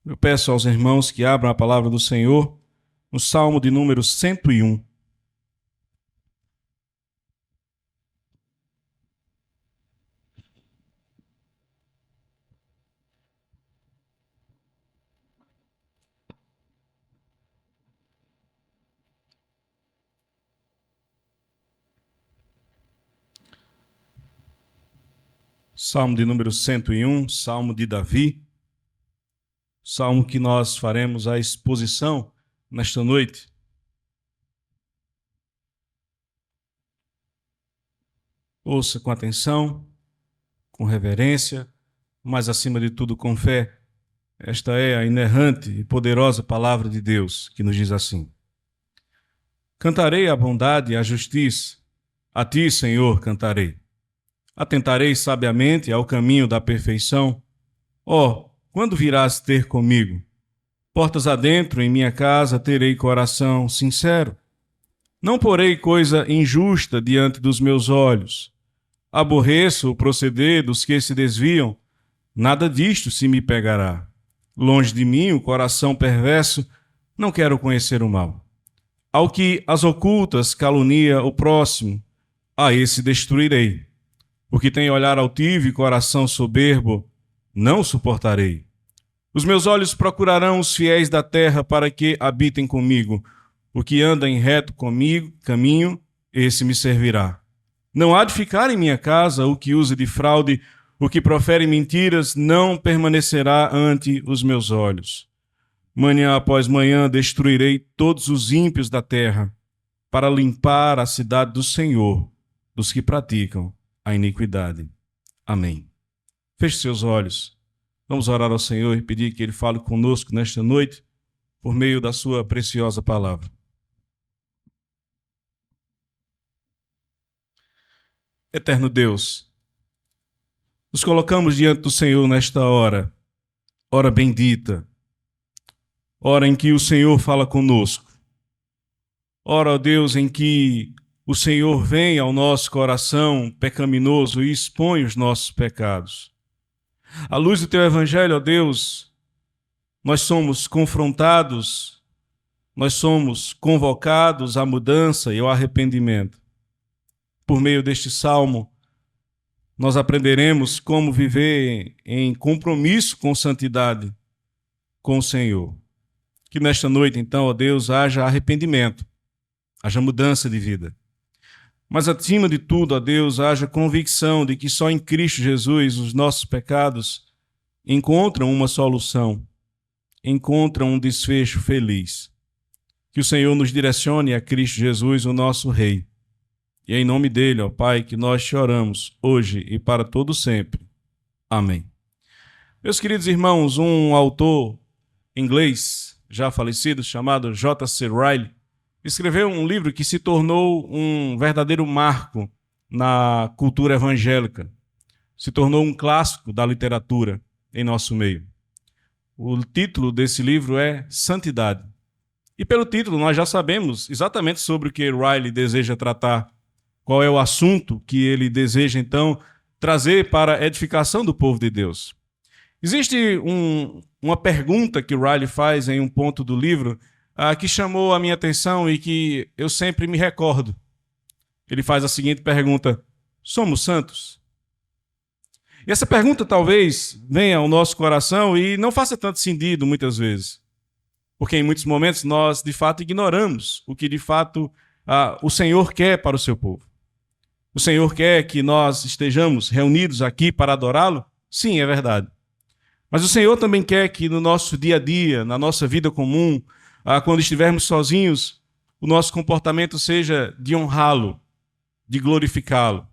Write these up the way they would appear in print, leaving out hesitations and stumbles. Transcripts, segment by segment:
Eu peço aos irmãos que abram a palavra do Senhor no Salmo de número 101. Salmo de número 101, Salmo de Davi. Salmo que nós faremos a exposição nesta noite. Ouça com atenção, com reverência, mas acima de tudo com fé. Esta é a inerrante e poderosa palavra de Deus, que nos diz assim: Cantarei a bondade e a justiça, a ti, Senhor, cantarei. Atentarei sabiamente ao caminho da perfeição. Ó, quando virás ter comigo? Portas adentro em minha casa terei coração sincero. Não porei coisa injusta diante dos meus olhos. Aborreço o proceder dos que se desviam. Nada disto se me pegará. Longe de mim o coração perverso, não quero conhecer o mal. Ao que às ocultas calunia o próximo, a esse destruirei. Porque tem olhar altivo e coração soberbo, não suportarei. Os meus olhos procurarão os fiéis da terra para que habitem comigo. O que anda em reto comigo, caminho, esse me servirá. Não há de ficar em minha casa o que usa de fraude, o que profere mentiras não permanecerá ante os meus olhos. Manhã após manhã destruirei todos os ímpios da terra, para limpar a cidade do Senhor, dos que praticam a iniquidade. Amém. Feche seus olhos. Vamos orar ao Senhor e pedir que Ele fale conosco nesta noite, por meio da sua preciosa palavra. Eterno Deus, nos colocamos diante do Senhor nesta hora bendita, hora em que o Senhor fala conosco, hora, ó Deus, em que o Senhor vem ao nosso coração pecaminoso e expõe os nossos pecados. À luz do Teu Evangelho, ó Deus, nós somos confrontados, nós somos convocados à mudança e ao arrependimento. Por meio deste salmo, nós aprenderemos como viver em compromisso com santidade com o Senhor. Que nesta noite, então, ó Deus, haja arrependimento, haja mudança de vida. Mas, acima de tudo, ó Deus, haja convicção de que só em Cristo Jesus os nossos pecados encontram uma solução, encontram um desfecho feliz. Que o Senhor nos direcione a Cristo Jesus, o nosso Rei. E é em nome dele, ó Pai, que nós te oramos hoje e para todo sempre. Amém. Meus queridos irmãos, um autor inglês já falecido, chamado J.C. Ryle, escreveu um livro que se tornou um verdadeiro marco na cultura evangélica. Se tornou um clássico da literatura em nosso meio. O título desse livro é Santidade. E pelo título nós já sabemos exatamente sobre o que Ryle deseja tratar, qual é o assunto que ele deseja, então, trazer para a edificação do povo de Deus. Existe uma pergunta que Ryle faz em um ponto do livro que chamou a minha atenção e que eu sempre me recordo. Ele faz a seguinte pergunta: somos santos? E essa pergunta talvez venha ao nosso coração e não faça tanto sentido muitas vezes, porque em muitos momentos nós de fato ignoramos o que de fato o Senhor quer para o seu povo. O Senhor quer que nós estejamos reunidos aqui para adorá-lo? Sim, é verdade. Mas o Senhor também quer que no nosso dia a dia, na nossa vida comum, quando estivermos sozinhos, o nosso comportamento seja de honrá-lo, de glorificá-lo,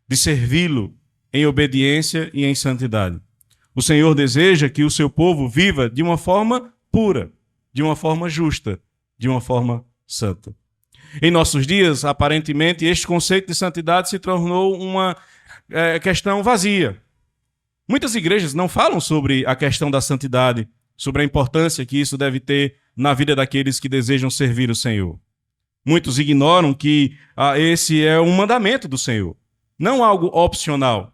de servi-lo em obediência e em santidade. O Senhor deseja que o seu povo viva de uma forma pura, de uma forma justa, de uma forma santa. Em nossos dias, aparentemente, este conceito de santidade se tornou uma questão vazia. Muitas igrejas não falam sobre a questão da santidade, sobre a importância que isso deve ter na vida daqueles que desejam servir o Senhor. Muitos ignoram que esse é um mandamento do Senhor, não algo opcional,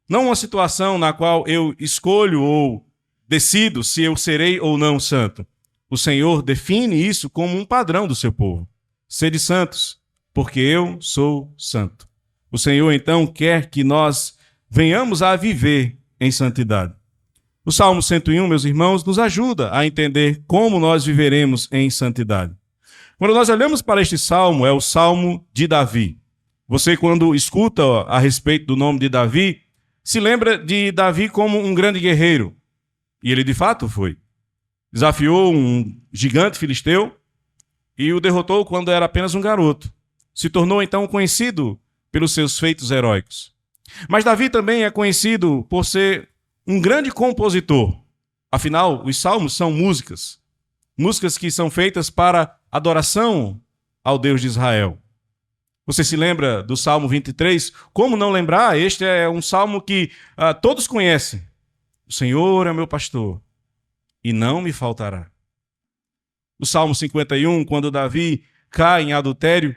não uma situação na qual eu escolho ou decido se eu serei ou não santo. O Senhor define isso como um padrão do seu povo. Sede santos, porque eu sou santo. O Senhor, então, quer que nós venhamos a viver em santidade. O Salmo 101, meus irmãos, nos ajuda a entender como nós viveremos em santidade. Quando nós olhamos para este salmo, é o Salmo de Davi. Você, quando escuta a respeito do nome de Davi, se lembra de Davi como um grande guerreiro. E ele de fato foi. Desafiou um gigante filisteu e o derrotou quando era apenas um garoto. Se tornou então conhecido pelos seus feitos heróicos. Mas Davi também é conhecido por ser um grande compositor. Afinal, os salmos são músicas. Músicas que são feitas para adoração ao Deus de Israel. Você se lembra do Salmo 23? Como não lembrar? Este é um salmo que todos conhecem. O Senhor é meu pastor e não me faltará. O Salmo 51, quando Davi cai em adultério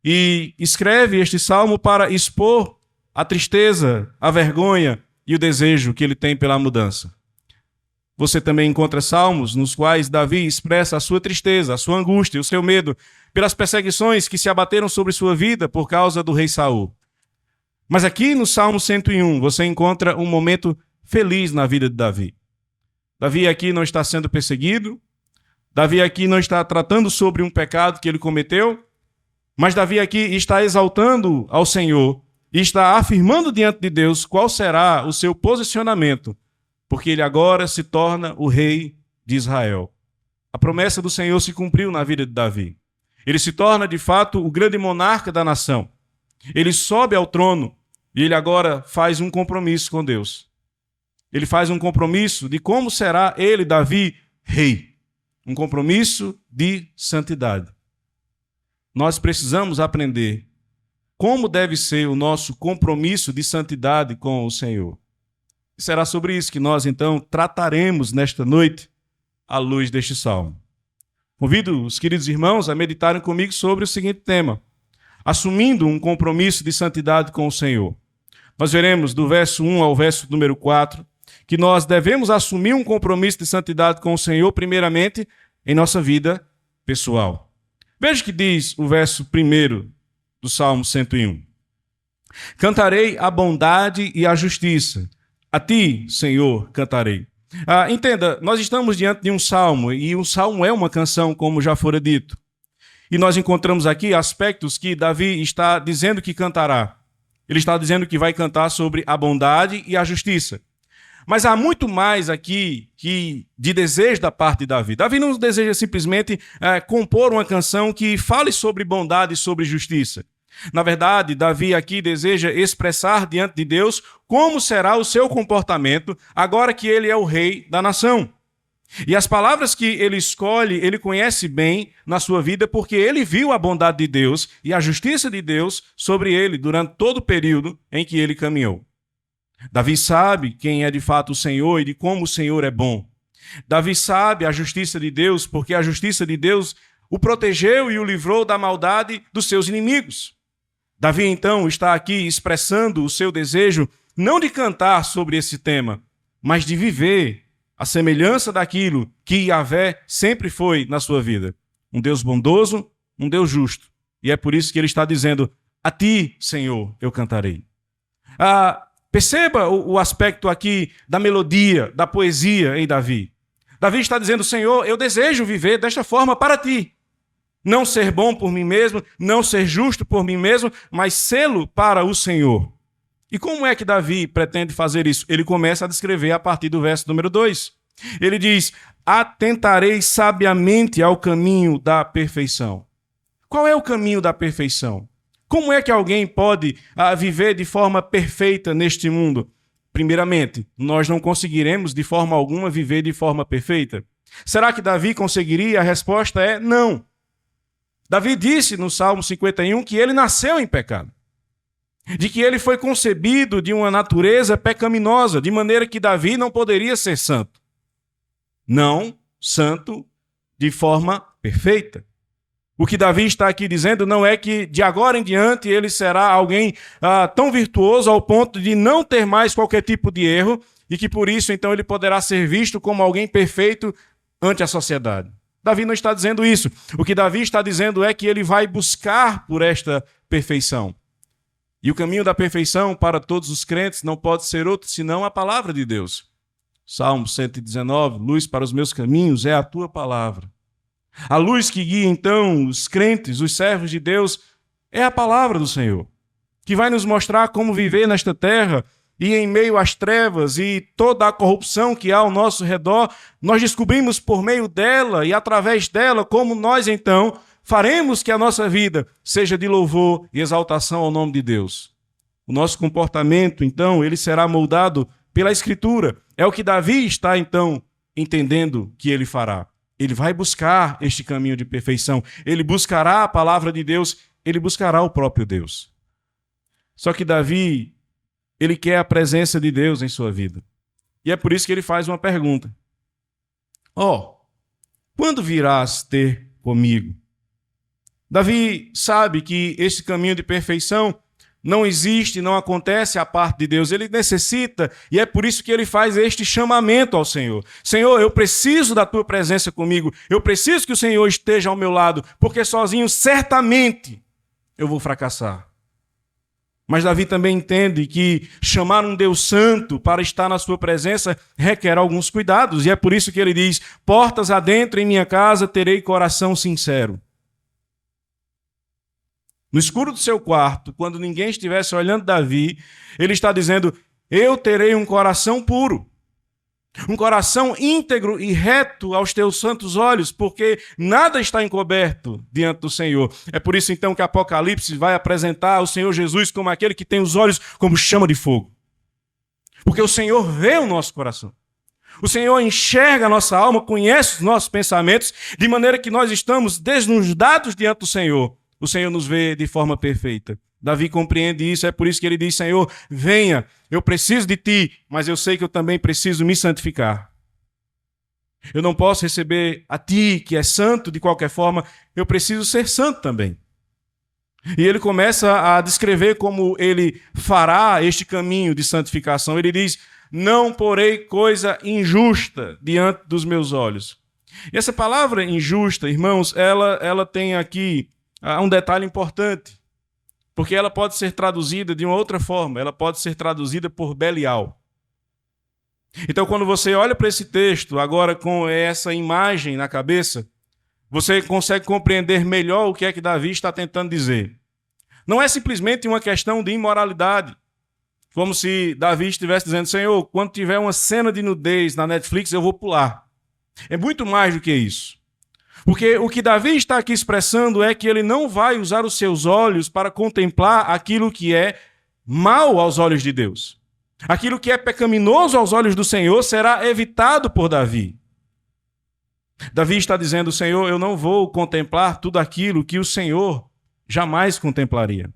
e escreve este salmo para expor a tristeza, a vergonha e o desejo que ele tem pela mudança. Você também encontra salmos nos quais Davi expressa a sua tristeza, a sua angústia, o seu medo pelas perseguições que se abateram sobre sua vida por causa do rei Saul. Mas aqui no Salmo 101 você encontra um momento feliz na vida de Davi. Davi aqui não está sendo perseguido, Davi aqui não está tratando sobre um pecado que ele cometeu, mas Davi aqui está exaltando ao Senhor e está afirmando diante de Deus qual será o seu posicionamento, porque ele agora se torna o rei de Israel. A promessa do Senhor se cumpriu na vida de Davi. Ele se torna, de fato, o grande monarca da nação. Ele sobe ao trono e ele agora faz um compromisso com Deus. Ele faz um compromisso de como será ele, Davi, rei. Um compromisso de santidade. Nós precisamos aprender como deve ser o nosso compromisso de santidade com o Senhor. E será sobre isso que nós, então, trataremos nesta noite à luz deste salmo. Convido os queridos irmãos a meditarem comigo sobre o seguinte tema: assumindo um compromisso de santidade com o Senhor. Nós veremos do verso 1 ao verso número 4 que nós devemos assumir um compromisso de santidade com o Senhor, primeiramente, em nossa vida pessoal. Veja o que diz o verso 1 do Salmo 101. Cantarei a bondade e a justiça. A ti, Senhor, cantarei. Entenda, nós estamos diante de um salmo, e um salmo é uma canção, como já fora dito. E nós encontramos aqui aspectos que Davi está dizendo que cantará. Ele está dizendo que vai cantar sobre a bondade e a justiça. Mas há muito mais aqui de desejo da parte de Davi. Davi não deseja simplesmente compor uma canção que fale sobre bondade e sobre justiça. Na verdade, Davi aqui deseja expressar diante de Deus como será o seu comportamento agora que ele é o rei da nação. E as palavras que ele escolhe, ele conhece bem na sua vida porque ele viu a bondade de Deus e a justiça de Deus sobre ele durante todo o período em que ele caminhou. Davi sabe quem é de fato o Senhor e de como o Senhor é bom. Davi sabe a justiça de Deus porque a justiça de Deus o protegeu e o livrou da maldade dos seus inimigos. Davi, então, está aqui expressando o seu desejo não de cantar sobre esse tema, mas de viver a semelhança daquilo que Yahvé sempre foi na sua vida. Um Deus bondoso, um Deus justo. E é por isso que ele está dizendo: a ti, Senhor, eu cantarei. Perceba o aspecto aqui da melodia, da poesia em Davi. Davi está dizendo: Senhor, eu desejo viver desta forma para ti. Não ser bom por mim mesmo, não ser justo por mim mesmo, mas sê-lo para o Senhor. E como é que Davi pretende fazer isso? Ele começa a descrever a partir do verso número 2. Ele diz: atentarei sabiamente ao caminho da perfeição. Qual é o caminho da perfeição? Como é que alguém pode viver de forma perfeita neste mundo? Primeiramente, nós não conseguiremos de forma alguma viver de forma perfeita. Será que Davi conseguiria? A resposta é não. Davi disse no Salmo 51 que ele nasceu em pecado, de que ele foi concebido de uma natureza pecaminosa, de maneira que Davi não poderia ser santo. Não santo de forma perfeita. O que Davi está aqui dizendo não é que de agora em diante ele será alguém tão virtuoso ao ponto de não ter mais qualquer tipo de erro e que por isso então ele poderá ser visto como alguém perfeito ante a sociedade. Davi não está dizendo isso. O que Davi está dizendo é que ele vai buscar por esta perfeição. E o caminho da perfeição para todos os crentes não pode ser outro senão a palavra de Deus. Salmo 119, luz para os meus caminhos é a tua palavra. A luz que guia então os crentes, os servos de Deus, é a palavra do Senhor, que vai nos mostrar como viver nesta terra e em meio às trevas e toda a corrupção que há ao nosso redor, nós descobrimos por meio dela e através dela como nós então faremos que a nossa vida seja de louvor e exaltação ao nome de Deus. O nosso comportamento, então, ele será moldado pela Escritura. É o que Davi está, então, entendendo que ele fará. Ele vai buscar este caminho de perfeição. Ele buscará a palavra de Deus, ele buscará o próprio Deus. Só que Davi, ele quer a presença de Deus em sua vida. E é por isso que ele faz uma pergunta. Quando virás ter comigo? Davi sabe que esse caminho de perfeição não existe, não acontece à parte de Deus. Ele necessita, e é por isso que ele faz este chamamento ao Senhor. Senhor, eu preciso da tua presença comigo. Eu preciso que o Senhor esteja ao meu lado, porque sozinho certamente eu vou fracassar. Mas Davi também entende que chamar um Deus santo para estar na sua presença requer alguns cuidados. E é por isso que ele diz, portas adentro em minha casa terei coração sincero. No escuro do seu quarto, quando ninguém estivesse olhando Davi, ele está dizendo, eu terei um coração puro. Um coração íntegro e reto aos teus santos olhos, porque nada está encoberto diante do Senhor. É por isso então que Apocalipse vai apresentar o Senhor Jesus como aquele que tem os olhos como chama de fogo. Porque o Senhor vê o nosso coração. O Senhor enxerga a nossa alma, conhece os nossos pensamentos, de maneira que nós estamos desnudados diante do Senhor. O Senhor nos vê de forma perfeita. Davi compreende isso, é por isso que ele diz, Senhor, venha, eu preciso de ti, mas eu sei que eu também preciso me santificar. Eu não posso receber a ti, que é santo de qualquer forma, eu preciso ser santo também. E ele começa a descrever como ele fará este caminho de santificação. Ele diz, não porei coisa injusta diante dos meus olhos. E essa palavra injusta, irmãos, ela tem aqui um detalhe importante. Porque ela pode ser traduzida de uma outra forma. Ela pode ser traduzida por Belial. Então, quando você olha para esse texto, agora com essa imagem na cabeça, você consegue compreender melhor o que é que Davi está tentando dizer. Não é simplesmente uma questão de imoralidade. Como se Davi estivesse dizendo, Senhor, quando tiver uma cena de nudez na Netflix, eu vou pular. É muito mais do que isso. Porque o que Davi está aqui expressando é que ele não vai usar os seus olhos para contemplar aquilo que é mal aos olhos de Deus. Aquilo que é pecaminoso aos olhos do Senhor será evitado por Davi. Davi está dizendo, Senhor, eu não vou contemplar tudo aquilo que o Senhor jamais contemplaria.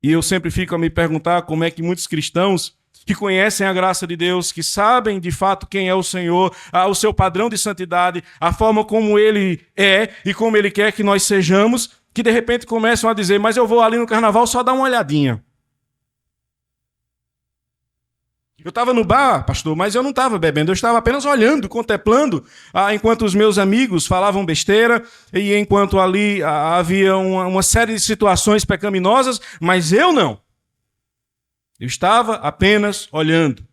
E eu sempre fico a me perguntar como é que muitos cristãos que conhecem a graça de Deus, que sabem de fato quem é o Senhor, o seu padrão de santidade, a forma como Ele é e como Ele quer que nós sejamos, que de repente começam a dizer, mas eu vou ali no carnaval só dar uma olhadinha. Eu estava no bar, pastor, mas eu não estava bebendo, eu estava apenas olhando, contemplando, enquanto os meus amigos falavam besteira e enquanto ali havia uma série de situações pecaminosas, mas eu não. Eu estava apenas olhando.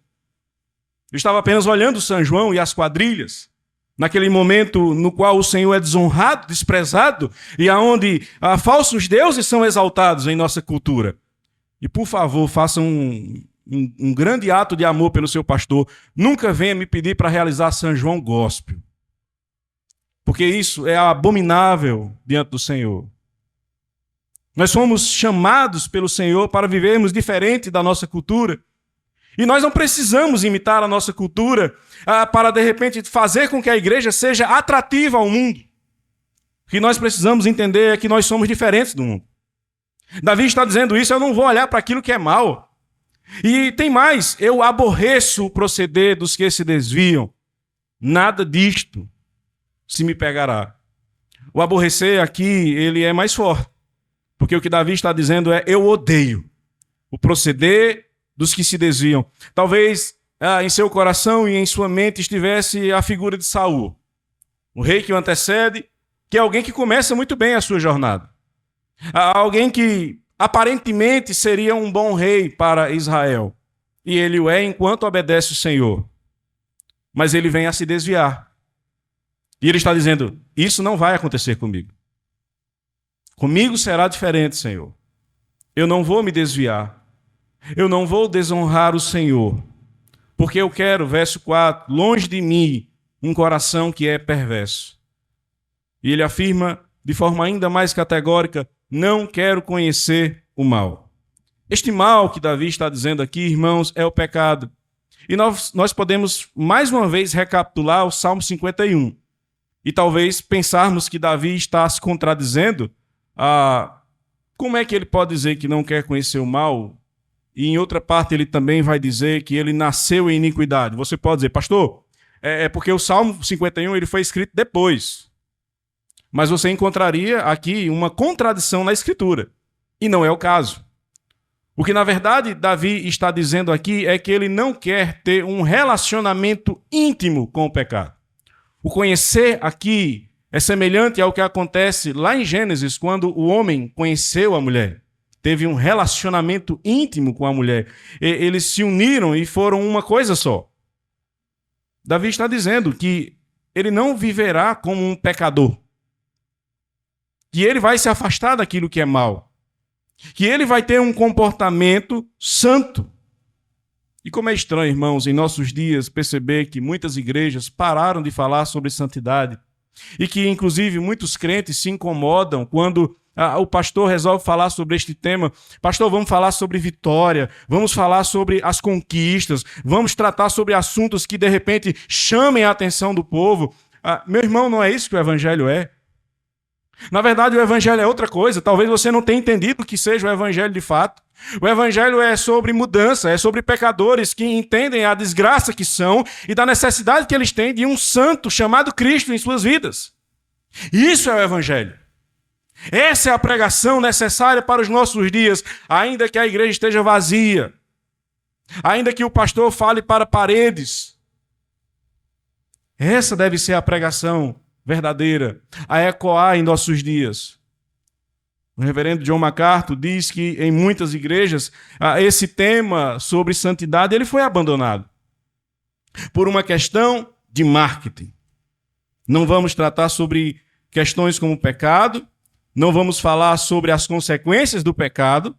Eu estava apenas olhando São João e as quadrilhas, naquele momento no qual o Senhor é desonrado, desprezado, e aonde falsos deuses são exaltados em nossa cultura. E, por favor, façam um grande ato de amor pelo seu pastor. Nunca venha me pedir para realizar São João gospel. Porque isso é abominável diante do Senhor. Nós somos chamados pelo Senhor para vivermos diferente da nossa cultura. E nós não precisamos imitar a nossa cultura para, de repente, fazer com que a igreja seja atrativa ao mundo. O que nós precisamos entender é que nós somos diferentes do mundo. Davi está dizendo isso, eu não vou olhar para aquilo que é mal. E tem mais, eu aborreço o proceder dos que se desviam. Nada disto se me pegará. O aborrecer aqui, ele é mais forte. Porque o que Davi está dizendo é, eu odeio o proceder dos que se desviam. Talvez em seu coração e em sua mente estivesse a figura de Saul, o rei que o antecede, que é alguém que começa muito bem a sua jornada. Alguém que aparentemente seria um bom rei para Israel. E ele o é enquanto obedece o Senhor. Mas ele vem a se desviar. E ele está dizendo, isso não vai acontecer comigo. Comigo será diferente, Senhor. Eu não vou me desviar. Eu não vou desonrar o Senhor. Porque eu quero, verso 4, longe de mim um coração que é perverso. E ele afirma de forma ainda mais categórica, não quero conhecer o mal. Este mal que Davi está dizendo aqui, irmãos, é o pecado. E nós podemos, mais uma vez, recapitular o Salmo 51. E talvez pensarmos que Davi está se contradizendo. Como é que ele pode dizer que não quer conhecer o mal? E em outra parte ele também vai dizer que ele nasceu em iniquidade. Você pode dizer, pastor, é porque o Salmo 51 ele foi escrito depois. Mas você encontraria aqui uma contradição na Escritura. E não é o caso. O que, na verdade, Davi está dizendo aqui é que ele não quer ter um relacionamento íntimo com o pecado. O conhecer aqui é semelhante ao que acontece lá em Gênesis, quando o homem conheceu a mulher. Teve um relacionamento íntimo com a mulher. Eles se uniram e foram uma coisa só. Davi está dizendo que ele não viverá como um pecador. Que ele vai se afastar daquilo que é mal. Que ele vai ter um comportamento santo. E como é estranho, irmãos, em nossos dias perceber que muitas igrejas pararam de falar sobre santidade e que, inclusive, muitos crentes se incomodam quando o pastor resolve falar sobre este tema. Pastor, vamos falar sobre vitória, vamos falar sobre as conquistas, vamos tratar sobre assuntos que, de repente, chamem a atenção do povo. Meu irmão, não é isso que o evangelho é. Na verdade, o evangelho é outra coisa. Talvez você não tenha entendido o que seja o evangelho de fato. O evangelho é sobre mudança, é sobre pecadores que entendem a desgraça que são e da necessidade que eles têm de um santo chamado Cristo em suas vidas. Isso é o evangelho. Essa é a pregação necessária para os nossos dias, ainda que a igreja esteja vazia, ainda que o pastor fale para paredes. Essa deve ser a pregação verdadeira, a ecoar em nossos dias. O reverendo John MacArthur diz que em muitas igrejas esse tema sobre santidade ele foi abandonado por uma questão de marketing. Não vamos tratar sobre questões como pecado, não vamos falar sobre as consequências do pecado,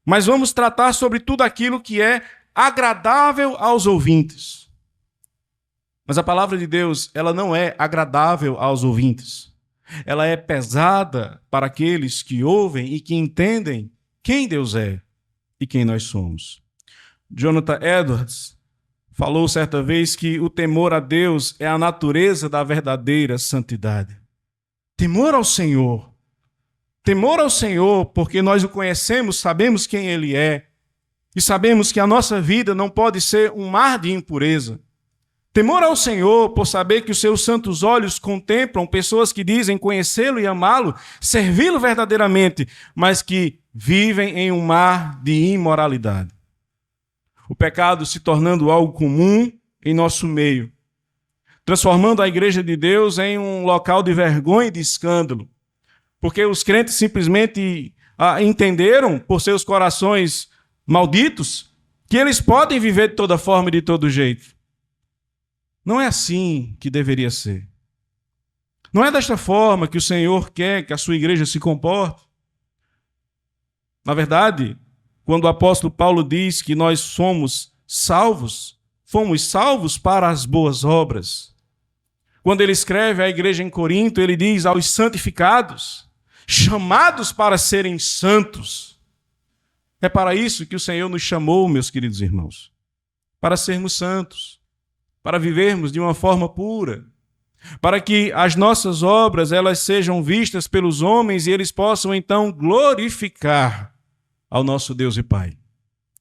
mas vamos tratar sobre tudo aquilo que é agradável aos ouvintes. Mas a palavra de Deus, ela não é agradável aos ouvintes. Ela é pesada para aqueles que ouvem e que entendem quem Deus é e quem nós somos. Jonathan Edwards falou certa vez que o temor a Deus é a natureza da verdadeira santidade. Temor ao Senhor. Temor ao Senhor porque nós o conhecemos, sabemos quem Ele é e sabemos que a nossa vida não pode ser um mar de impureza. Temor ao Senhor por saber que os seus santos olhos contemplam pessoas que dizem conhecê-lo e amá-lo, servi-lo verdadeiramente, mas que vivem em um mar de imoralidade. O pecado se tornando algo comum em nosso meio, transformando a igreja de Deus em um local de vergonha e de escândalo, porque os crentes simplesmente entenderam, por seus corações malditos, que eles podem viver de toda forma e de todo jeito. Não é assim que deveria ser. Não é desta forma que o Senhor quer que a sua igreja se comporte. Na verdade, quando o apóstolo Paulo diz que nós somos salvos, fomos salvos para as boas obras. Quando ele escreve à igreja em Corinto, ele diz aos santificados, chamados para serem santos. É para isso que o Senhor nos chamou, meus queridos irmãos, para sermos santos. Para vivermos de uma forma pura, para que as nossas obras elas sejam vistas pelos homens e eles possam então glorificar ao nosso Deus e Pai,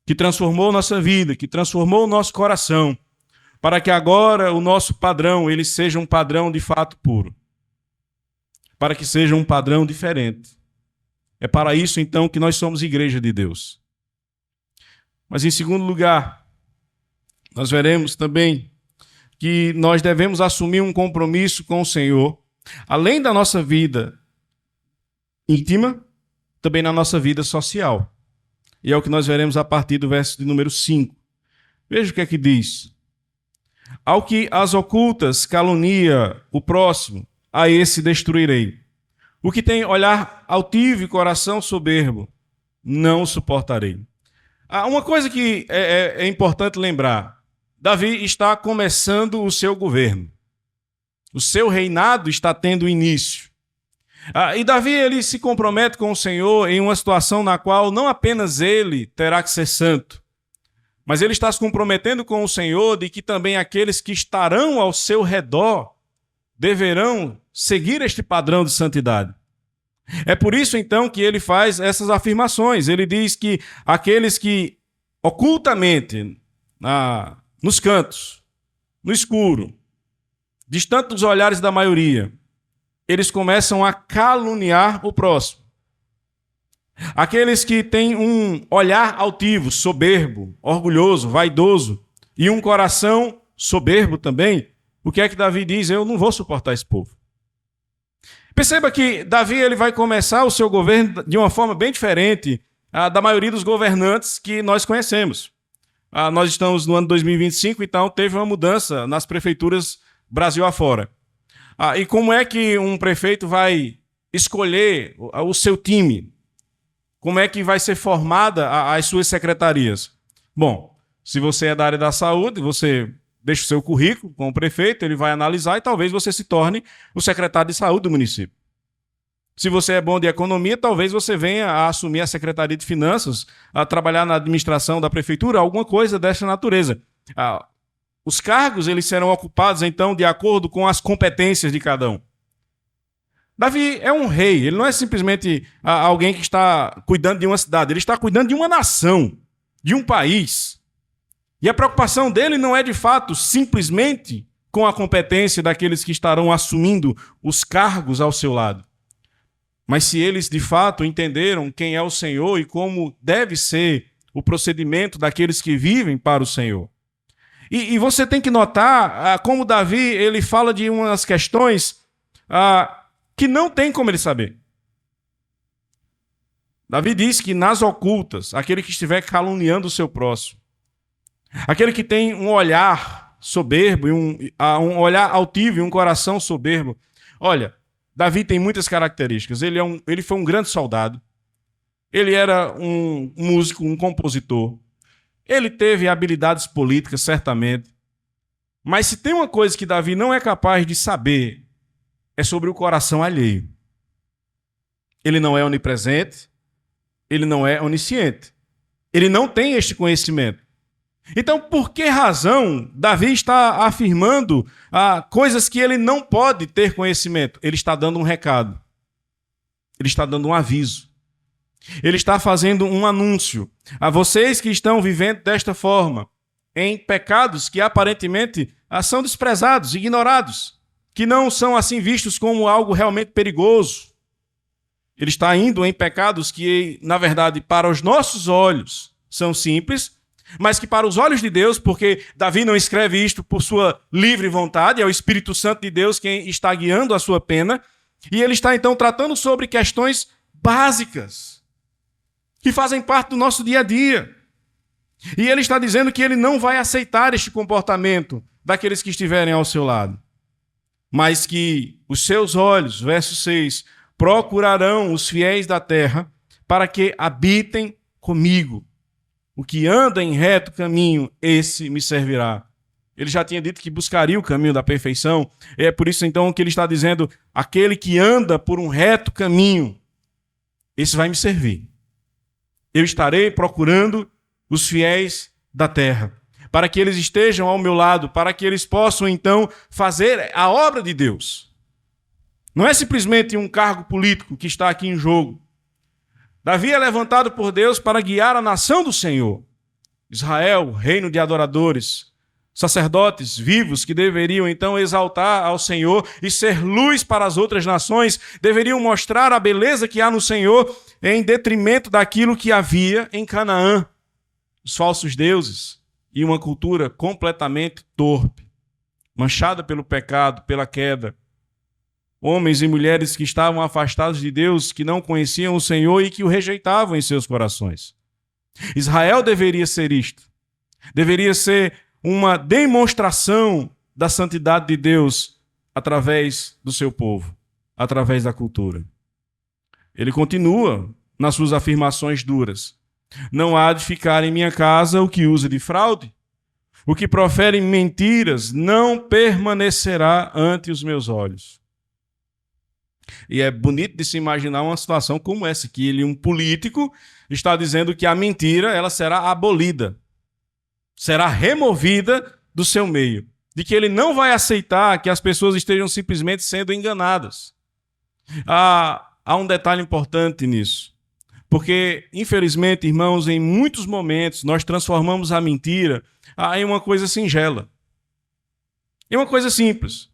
que transformou nossa vida, que transformou o nosso coração, para que agora o nosso padrão ele seja um padrão de fato puro, para que seja um padrão diferente. É para isso então que nós somos igreja de Deus. Mas em segundo lugar, nós veremos também que nós devemos assumir um compromisso com o Senhor, além da nossa vida íntima, também na nossa vida social. E é o que nós veremos a partir do verso de número 5. Veja o que é que diz. Ao que as ocultas calunia o próximo, a esse destruirei. O que tem olhar altivo e coração soberbo, não o suportarei. Uma coisa que é importante lembrar. Davi está começando o seu governo. O seu reinado está tendo início. E Davi ele se compromete com o Senhor em uma situação na qual não apenas ele terá que ser santo, mas ele está se comprometendo com o Senhor de que também aqueles que estarão ao seu redor deverão seguir este padrão de santidade. É por isso, então, que ele faz essas afirmações. Ele diz que aqueles que ocultamente, nos cantos, no escuro, distante dos olhares da maioria, eles começam a caluniar o próximo. Aqueles que têm um olhar altivo, soberbo, orgulhoso, vaidoso, e um coração soberbo também, o que é que Davi diz? Eu não vou suportar esse povo. Perceba que Davi ele vai começar o seu governo de uma forma bem diferente da maioria dos governantes que nós conhecemos. Nós estamos no ano 2025, então teve uma mudança nas prefeituras Brasil afora. E como é que um prefeito vai escolher o seu time? Como é que vai ser formada as suas secretarias? Bom, se você é da área da saúde, você deixa o seu currículo com o prefeito, ele vai analisar e talvez você se torne o secretário de saúde do município. Se você é bom de economia, talvez você venha a assumir a Secretaria de Finanças, a trabalhar na administração da prefeitura, alguma coisa dessa natureza. Os cargos eles serão ocupados, então, de acordo com as competências de cada um. Davi é um rei, ele não é simplesmente alguém que está cuidando de uma cidade, ele está cuidando de uma nação, de um país. E a preocupação dele não é, de fato, simplesmente com a competência daqueles que estarão assumindo os cargos ao seu lado. Mas se eles, de fato, entenderam quem é o Senhor e como deve ser o procedimento daqueles que vivem para o Senhor. E você tem que notar como Davi ele fala de umas questões que não tem como ele saber. Davi diz que nas ocultas, aquele que estiver caluniando o seu próximo, aquele que tem um olhar soberbo, um olhar altivo e um coração soberbo. Olha, Davi tem muitas características. Ele foi um grande soldado. Ele era um músico, um compositor. Ele teve habilidades políticas, certamente. Mas se tem uma coisa que Davi não é capaz de saber, é sobre o coração alheio. Ele não é onipresente, ele não é onisciente. Ele não tem este conhecimento. Então, por que razão Davi está afirmando coisas que ele não pode ter conhecimento? Ele está dando um recado. Ele está dando um aviso. Ele está fazendo um anúncio a vocês que estão vivendo desta forma, em pecados que aparentemente são desprezados, ignorados, que não são assim vistos como algo realmente perigoso. Ele está indo em pecados que, na verdade, para os nossos olhos são simples, mas que para os olhos de Deus, porque Davi não escreve isto por sua livre vontade, é o Espírito Santo de Deus quem está guiando a sua pena, e ele está então tratando sobre questões básicas, que fazem parte do nosso dia a dia. E ele está dizendo que ele não vai aceitar este comportamento daqueles que estiverem ao seu lado, mas que os seus olhos, verso 6, procurarão os fiéis da terra para que habitem comigo. O que anda em reto caminho, esse me servirá. Ele já tinha dito que buscaria o caminho da perfeição. É por isso então que ele está dizendo, aquele que anda por um reto caminho, esse vai me servir. Eu estarei procurando os fiéis da terra, para que eles estejam ao meu lado, para que eles possam então fazer a obra de Deus. Não é simplesmente um cargo político que está aqui em jogo. Davi é levantado por Deus para guiar a nação do Senhor. Israel, reino de adoradores, sacerdotes vivos que deveriam então exaltar ao Senhor e ser luz para as outras nações, deveriam mostrar a beleza que há no Senhor em detrimento daquilo que havia em Canaã. Os falsos deuses, e uma cultura completamente torpe, manchada pelo pecado, pela queda. Homens e mulheres que estavam afastados de Deus, que não conheciam o Senhor e que o rejeitavam em seus corações. Israel deveria ser isto. Deveria ser uma demonstração da santidade de Deus através do seu povo, através da cultura. Ele continua nas suas afirmações duras. Não há de ficar em minha casa o que usa de fraude. O que profere mentiras não permanecerá ante os meus olhos. E é bonito de se imaginar uma situação como essa, que ele, um político, está dizendo que a mentira ela será abolida, será removida do seu meio, de que ele não vai aceitar que as pessoas estejam simplesmente sendo enganadas. Há um detalhe importante nisso, porque, infelizmente, irmãos, em muitos momentos nós transformamos a mentira em uma coisa singela, em uma coisa simples.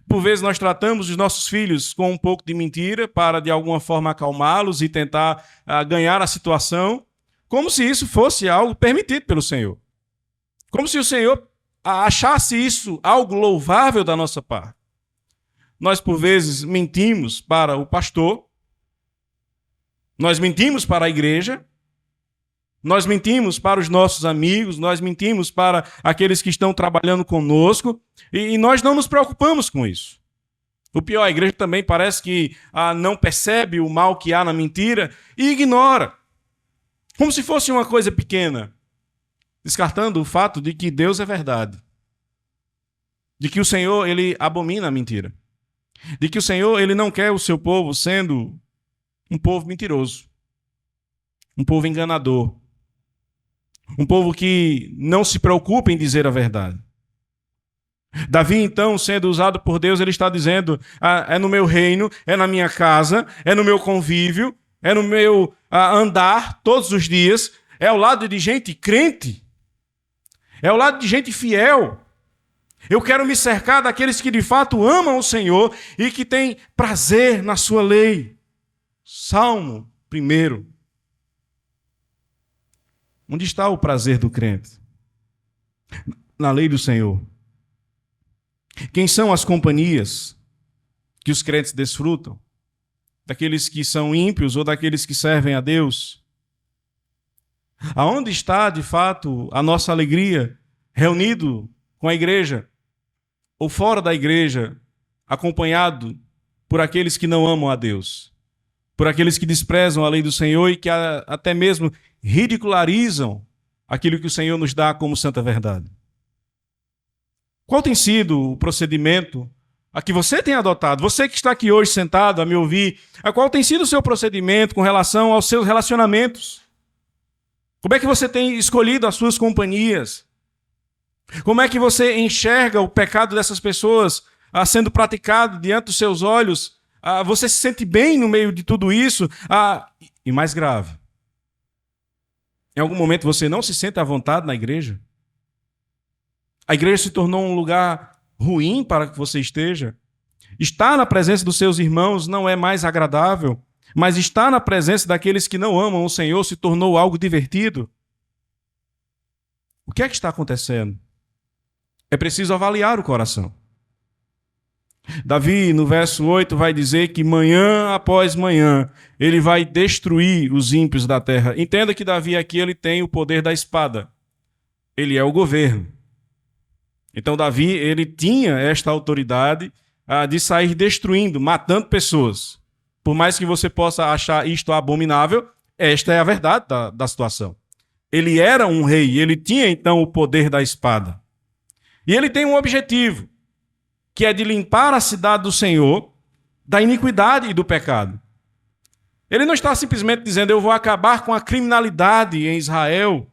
Por vezes nós tratamos os nossos filhos com um pouco de mentira para, de alguma forma, acalmá-los e tentar ganhar a situação, como se isso fosse algo permitido pelo Senhor. Como se o Senhor achasse isso algo louvável da nossa parte. Nós, por vezes, mentimos para o pastor, nós mentimos para a igreja, nós mentimos para os nossos amigos, nós mentimos para aqueles que estão trabalhando conosco e nós não nos preocupamos com isso. O pior, a igreja também parece que não percebe o mal que há na mentira e ignora, como se fosse uma coisa pequena, descartando o fato de que Deus é verdade, de que o Senhor ele abomina a mentira, de que o Senhor ele não quer o seu povo sendo um povo mentiroso, um povo enganador, um povo que não se preocupa em dizer a verdade. Davi, então, sendo usado por Deus, ele está dizendo, é no meu reino, é na minha casa, é no meu convívio, é no meu andar todos os dias, é ao lado de gente crente, é ao lado de gente fiel. Eu quero me cercar daqueles que de fato amam o Senhor e que têm prazer na sua lei. Salmo 1. Onde está o prazer do crente? Na lei do Senhor. Quem são as companhias que os crentes desfrutam? Daqueles que são ímpios ou daqueles que servem a Deus? Aonde está, de fato, a nossa alegria reunido com a igreja ou fora da igreja, acompanhado por aqueles que não amam a Deus, por aqueles que desprezam a lei do Senhor e que até mesmo ridicularizam aquilo que o Senhor nos dá como santa verdade? Qual tem sido o procedimento a que você tem adotado? Você que está aqui hoje sentado a me ouvir, qual tem sido o seu procedimento com relação aos seus relacionamentos? Como é que você tem escolhido as suas companhias? Como é que você enxerga o pecado dessas pessoas sendo praticado diante dos seus olhos? Você se sente bem no meio de tudo isso? E mais grave, em algum momento você não se sente à vontade na igreja? A igreja se tornou um lugar ruim para que você esteja? Estar na presença dos seus irmãos não é mais agradável, mas estar na presença daqueles que não amam o Senhor se tornou algo divertido? O que é que está acontecendo? É preciso avaliar o coração. Davi, no verso 8, vai dizer que manhã após manhã ele vai destruir os ímpios da terra. Entenda que Davi aqui ele tem o poder da espada. Ele é o governo. Então Davi ele tinha esta autoridade de sair destruindo, matando pessoas. Por mais que você possa achar isto abominável, esta é a verdade da situação. Ele era um rei, ele tinha então o poder da espada. E ele tem um objetivo, que é de limpar a cidade do Senhor da iniquidade e do pecado. Ele não está simplesmente dizendo, eu vou acabar com a criminalidade em Israel.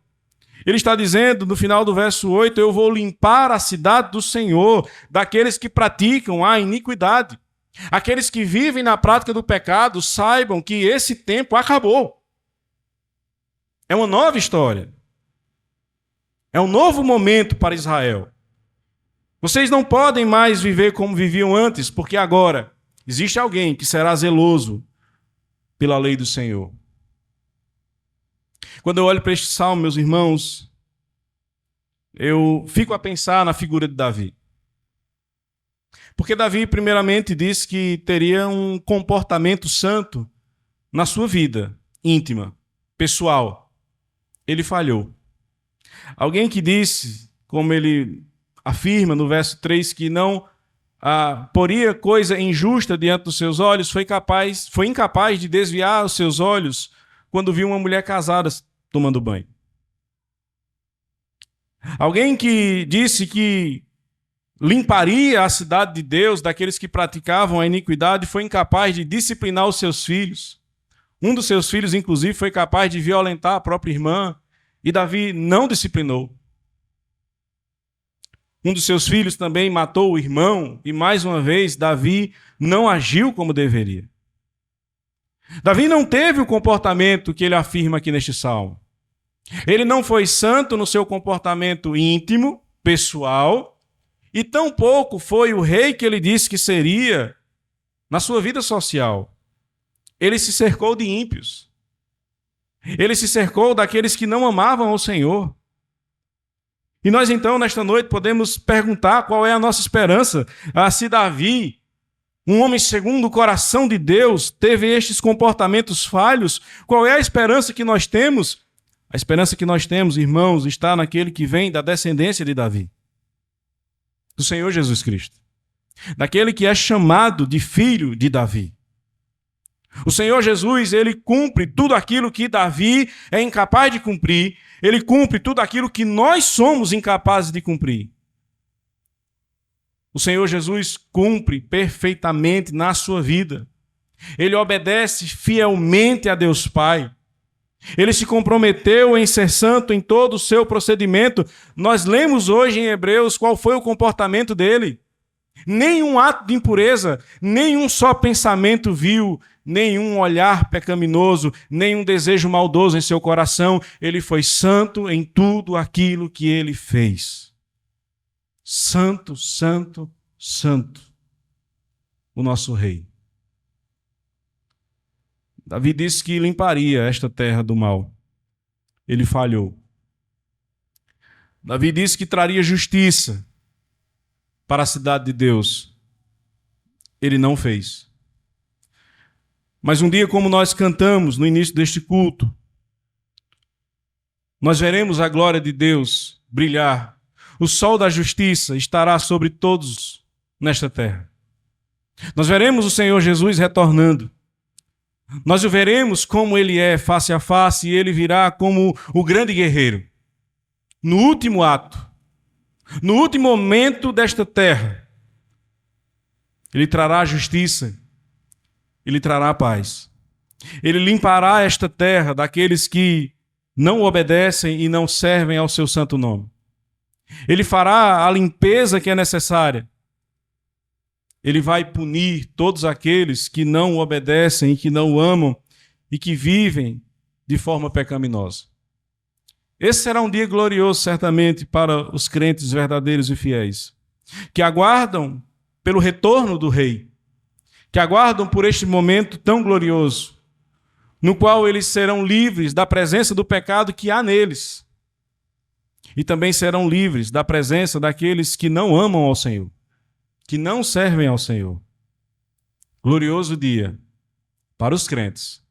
Ele está dizendo, no final do verso 8, eu vou limpar a cidade do Senhor daqueles que praticam a iniquidade. Aqueles que vivem na prática do pecado, saibam que esse tempo acabou. É uma nova história. É um novo momento para Israel. Vocês não podem mais viver como viviam antes, porque agora existe alguém que será zeloso pela lei do Senhor. Quando eu olho para este salmo, meus irmãos, eu fico a pensar na figura de Davi. Porque Davi, primeiramente, disse que teria um comportamento santo na sua vida íntima, pessoal. Ele falhou. Alguém que disse, como ele afirma no verso 3, que não poria coisa injusta diante dos seus olhos, foi incapaz de desviar os seus olhos quando viu uma mulher casada tomando banho. Alguém que disse que limparia a cidade de Deus daqueles que praticavam a iniquidade, foi incapaz de disciplinar os seus filhos. Um dos seus filhos, inclusive, foi capaz de violentar a própria irmã, e Davi não disciplinou. Um dos seus filhos também matou o irmão, e mais uma vez, Davi não agiu como deveria. Davi não teve o comportamento que ele afirma aqui neste salmo. Ele não foi santo no seu comportamento íntimo, pessoal, e tampouco foi o rei que ele disse que seria na sua vida social. Ele se cercou de ímpios. Ele se cercou daqueles que não amavam ao Senhor. E nós então, nesta noite, podemos perguntar qual é a nossa esperança. Se Davi, um homem segundo o coração de Deus, teve estes comportamentos falhos, qual é a esperança que nós temos? A esperança que nós temos, irmãos, está naquele que vem da descendência de Davi, do Senhor Jesus Cristo, daquele que é chamado de filho de Davi. O Senhor Jesus, ele cumpre tudo aquilo que Davi é incapaz de cumprir, ele cumpre tudo aquilo que nós somos incapazes de cumprir. O Senhor Jesus cumpre perfeitamente na sua vida. Ele obedece fielmente a Deus Pai. Ele se comprometeu em ser santo em todo o seu procedimento. Nós lemos hoje em Hebreus qual foi o comportamento dele. Nenhum ato de impureza, nenhum só pensamento vil, nenhum olhar pecaminoso, nenhum desejo maldoso em seu coração. Ele foi santo em tudo aquilo que ele fez. Santo, santo, santo, o nosso rei. Davi disse que limparia esta terra do mal. Ele falhou. Davi disse que traria justiça para a cidade de Deus. Ele não fez. Mas um dia, como nós cantamos no início deste culto, nós veremos a glória de Deus brilhar. O sol da justiça estará sobre todos nesta terra. Nós veremos o Senhor Jesus retornando. Nós o veremos como ele é, face a face, e ele virá como o grande guerreiro. No último ato, no último momento desta terra, ele trará justiça, ele trará paz. Ele limpará esta terra daqueles que não obedecem e não servem ao seu santo nome. Ele fará a limpeza que é necessária. Ele vai punir todos aqueles que não obedecem, que não o amam e que vivem de forma pecaminosa. Esse será um dia glorioso, certamente, para os crentes verdadeiros e fiéis, que aguardam pelo retorno do Rei, que aguardam por este momento tão glorioso, no qual eles serão livres da presença do pecado que há neles, e também serão livres da presença daqueles que não amam ao Senhor, que não servem ao Senhor. Glorioso dia para os crentes.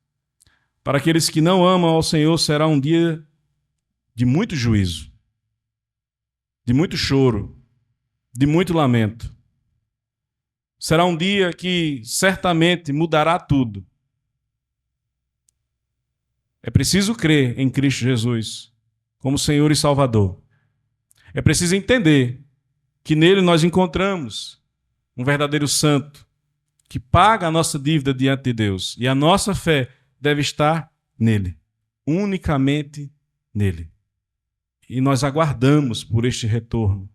Para aqueles que não amam ao Senhor, será um dia de muito juízo, de muito choro, de muito lamento. Será um dia que certamente mudará tudo. É preciso crer em Cristo Jesus como Senhor e Salvador. É preciso entender que nele nós encontramos um verdadeiro santo que paga a nossa dívida diante de Deus. E a nossa fé deve estar nele, unicamente nele. E nós aguardamos por este retorno,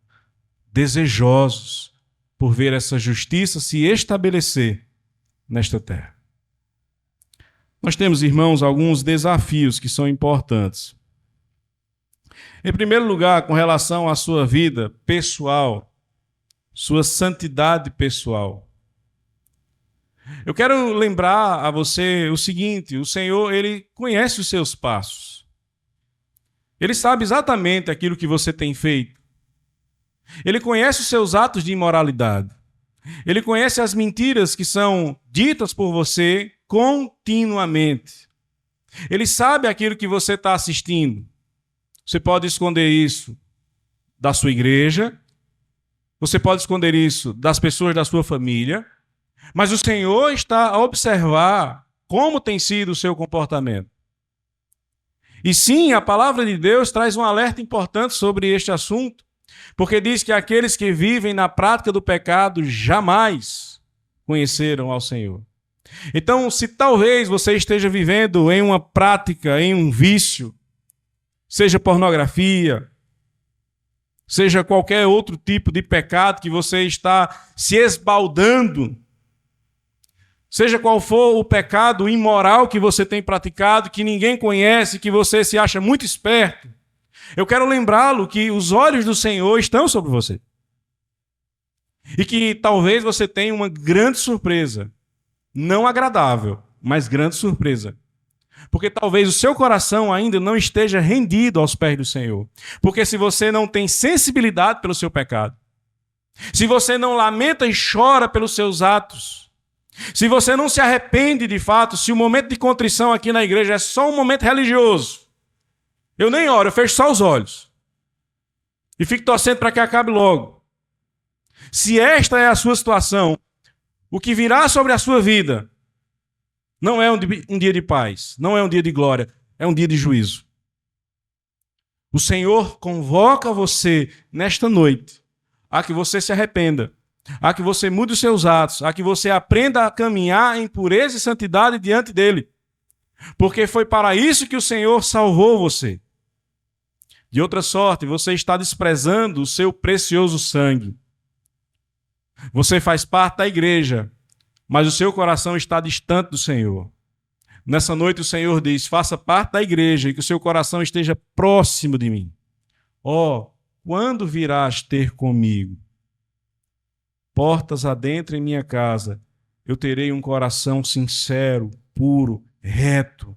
desejosos por ver essa justiça se estabelecer nesta terra. Nós temos, irmãos, alguns desafios que são importantes. Em primeiro lugar, com relação à sua vida pessoal, sua santidade pessoal. Eu quero lembrar a você o seguinte: o Senhor, ele conhece os seus passos. Ele sabe exatamente aquilo que você tem feito. Ele conhece os seus atos de imoralidade. Ele conhece as mentiras que são ditas por você continuamente. Ele sabe aquilo que você está assistindo. Você pode esconder isso da sua igreja, você pode esconder isso das pessoas da sua família, mas o Senhor está a observar como tem sido o seu comportamento. E sim, a palavra de Deus traz um alerta importante sobre este assunto, porque diz que aqueles que vivem na prática do pecado jamais conheceram ao Senhor. Então, se talvez você esteja vivendo em uma prática, em um vício, seja pornografia, seja qualquer outro tipo de pecado que você está se esbaldando, seja qual for o pecado imoral que você tem praticado, que ninguém conhece, que você se acha muito esperto, eu quero lembrá-lo que os olhos do Senhor estão sobre você. E que talvez você tenha uma grande surpresa, não agradável, mas grande surpresa. Porque talvez o seu coração ainda não esteja rendido aos pés do Senhor. Porque se você não tem sensibilidade pelo seu pecado, se você não lamenta e chora pelos seus atos, se você não se arrepende de fato, se o momento de contrição aqui na igreja é só um momento religioso, eu nem oro, eu fecho só os olhos e fico torcendo para que acabe logo. Se esta é a sua situação, o que virá sobre a sua vida não é um dia de paz, não é um dia de glória, é um dia de juízo. O Senhor convoca você nesta noite a que você se arrependa, a que você mude os seus atos, a que você aprenda a caminhar em pureza e santidade diante dele. Porque foi para isso que o Senhor salvou você. De outra sorte, você está desprezando o seu precioso sangue. Você faz parte da igreja, mas o seu coração está distante do Senhor. Nessa noite o Senhor diz, faça parte da igreja e que o seu coração esteja próximo de mim. Quando virás ter comigo? Portas adentro em minha casa, eu terei um coração sincero, puro, reto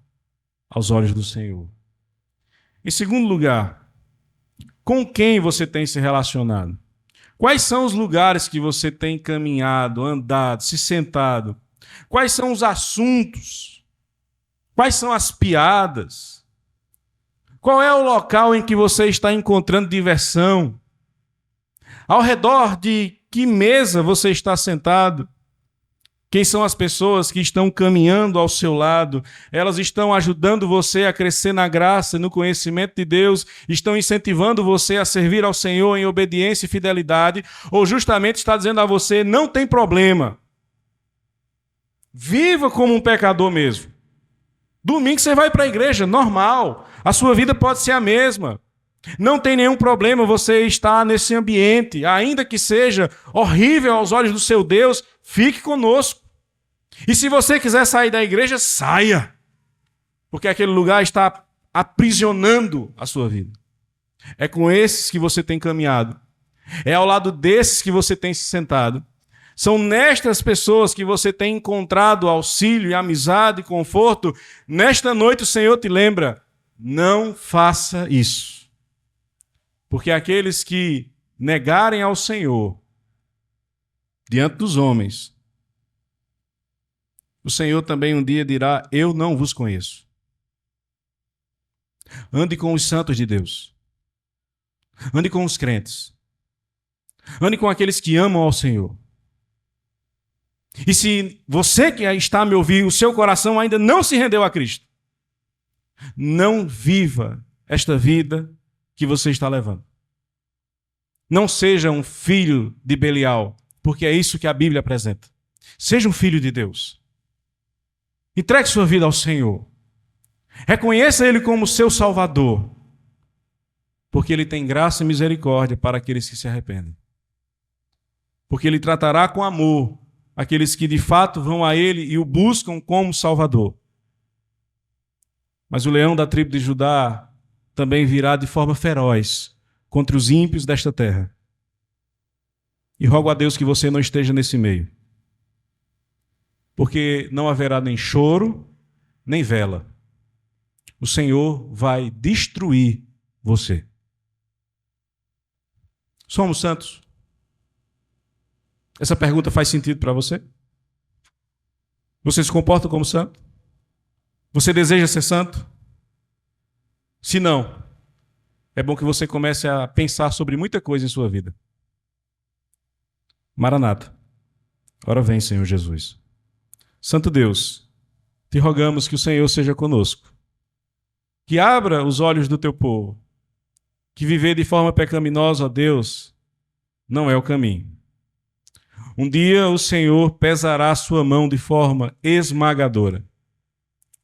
aos olhos do Senhor. Em segundo lugar, com quem você tem se relacionado? Quais são os lugares que você tem caminhado, andado, se sentado? Quais são os assuntos? Quais são as piadas? Qual é o local em que você está encontrando diversão? Ao redor de que mesa você está sentado? Quem são as pessoas que estão caminhando ao seu lado? Elas estão ajudando você a crescer na graça e no conhecimento de Deus? Estão incentivando você a servir ao Senhor em obediência e fidelidade? Ou justamente está dizendo a você, não tem problema. Viva como um pecador mesmo. Domingo você vai para a igreja, normal. A sua vida pode ser a mesma. Não tem nenhum problema você estar nesse ambiente. Ainda que seja horrível aos olhos do seu Deus, fique conosco. E se você quiser sair da igreja, saia. Porque aquele lugar está aprisionando a sua vida. É com esses que você tem caminhado. É ao lado desses que você tem se sentado. São nestas pessoas que você tem encontrado auxílio, amizade e conforto. Nesta noite o Senhor te lembra, não faça isso. Porque aqueles que negarem ao Senhor diante dos homens, o Senhor também um dia dirá, eu não vos conheço. Ande com os santos de Deus. Ande com os crentes. Ande com aqueles que amam ao Senhor. E se você que está a me ouvir, o seu coração ainda não se rendeu a Cristo, não viva esta vida que você está levando. Não seja um filho de Belial, porque é isso que a Bíblia apresenta. Seja um filho de Deus. Entregue sua vida ao Senhor. Reconheça Ele como seu Salvador, porque Ele tem graça e misericórdia para aqueles que se arrependem. Porque Ele tratará com amor aqueles que de fato vão a Ele e o buscam como Salvador. Mas o leão da tribo de Judá também virá de forma feroz contra os ímpios desta terra. E rogo a Deus que você não esteja nesse meio. Porque não haverá nem choro, nem vela. O Senhor vai destruir você. Somos santos? Essa pergunta faz sentido para você? Você se comporta como santo? Você deseja ser santo? Se não, é bom que você comece a pensar sobre muita coisa em sua vida. Maranata. Ora vem, Senhor Jesus. Santo Deus, te rogamos que o Senhor seja conosco. Que abra os olhos do teu povo. Que viver de forma pecaminosa, ó Deus, não é o caminho. Um dia o Senhor pesará a sua mão de forma esmagadora.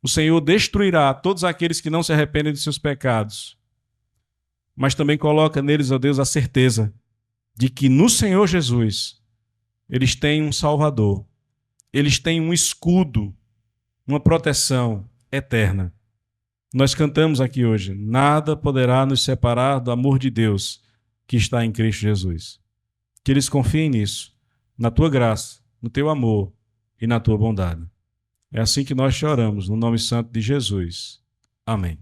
O Senhor destruirá todos aqueles que não se arrependem de seus pecados. Mas também coloca neles, ó Deus, a certeza de que no Senhor Jesus eles têm um Salvador. Eles têm um escudo, uma proteção eterna. Nós cantamos aqui hoje: nada poderá nos separar do amor de Deus que está em Cristo Jesus. Que eles confiem nisso, na tua graça, no teu amor e na tua bondade. É assim que nós te oramos, no nome santo de Jesus. Amém.